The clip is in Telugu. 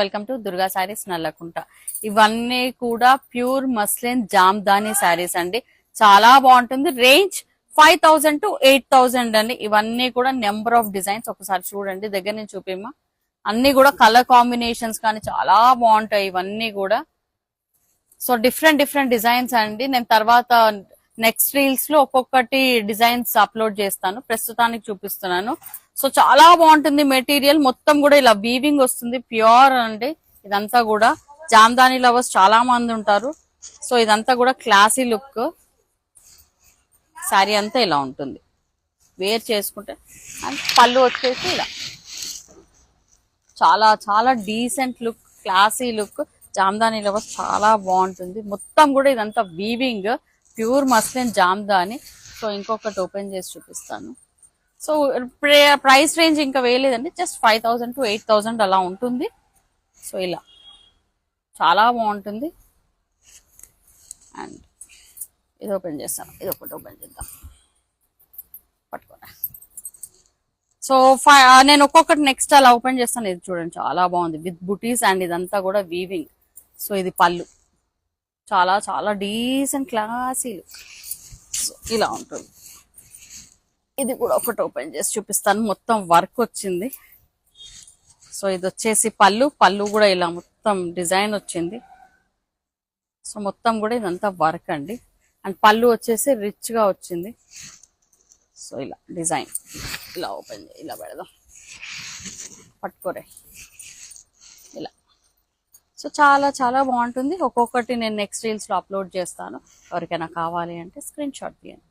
Welcome to Durga saris Nallakunta. ఇవన్నీ కూడా ప్యూర్ మస్లిన్ జామ్దాని శారీస్ అండి. చాలా బాగుంటుంది. రేంజ్ 5000 to 8000 అండి. ఇవన్నీ కూడా నెంబర్ ఆఫ్ డిజైన్స్ ఒకసారి చూడండి, దగ్గర నుంచి చూపిమ్మా. అన్ని కూడా కలర్ కాంబినేషన్స్ కానీ చాలా బాగుంటాయి ఇవన్నీ కూడా. సో డిఫరెంట్ డిఫరెంట్ డిజైన్స్ అండి. నేను తర్వాత నెక్స్ట్ రీల్స్ లో ఒక్కొక్కటి డిజైన్స్ అప్లోడ్ చేస్తాను, ప్రస్తుతానికి చూపిస్తున్నాను. సో చాలా బాగుంటుంది మెటీరియల్. మొత్తం కూడా ఇలా వీవింగ్ వస్తుంది, ప్యూర్ అండి. ఇదంతా కూడా జామ్దాని లవర్స్ చాలా మంది ఉంటారు. సో ఇదంతా కూడా క్లాసీ లుక్. శారీ అంతా ఇలా ఉంటుంది వేర్ చేసుకుంటే. అండ్ పళ్ళు వచ్చేసి ఇలా చాలా చాలా decent look, classy look. Jamdani lovers చాలా బాగుంటుంది. మొత్తం కూడా ఇదంతా weaving, pure muslin Jamdani. So ఇంకొకటి ఓపెన్ చేసి చూపిస్తాను. సో ప్రైస్ రేంజ్ ఇంకా వేయలేదండి, జస్ట్ 5000 to 8000 అలా ఉంటుంది. సో ఇలా చాలా బాగుంటుంది. అండ్ ఇది ఓపెన్ చేస్తాను, ఇది ఒకటి ఓపెన్ చేద్దాం, పట్టుకోండి. సో నేను ఒక్కొక్కటి నెక్స్ట్ అలా ఓపెన్ చేస్తాను. ఇది చూడండి చాలా బాగుంది విత్ బుటీస్ అండ్ ఇదంతా కూడా వీవింగ్. సో ఇది పళ్ళు, చాలా చాలా డీసెంట్ క్లాసీలు. సో ఇలా ఉంటుంది. ఇది కూడా ఒకటి ఓపెన్ చేసి చూపిస్తాను. మొత్తం వర్క్ వచ్చింది. సో ఇది వచ్చేసి పళ్ళు, పళ్ళు కూడా ఇలా మొత్తం డిజైన్ వచ్చింది. సో మొత్తం కూడా ఇదంతా వర్క్ అండి. అండ్ పళ్ళు వచ్చేసి రిచ్ గా వచ్చింది. సో ఇలా డిజైన్ ఇలా ఓపెన్ ఇలా పెడదాం, పట్టుకోరే ఇలా. సో చాలా చాలా బాగుంటుంది. ఒక్కొక్కటి నేను నెక్స్ట్ రీల్స్ లో అప్లోడ్ చేస్తాను. ఎవరికైనా కావాలి అంటే స్క్రీన్ షాట్ తీయండి.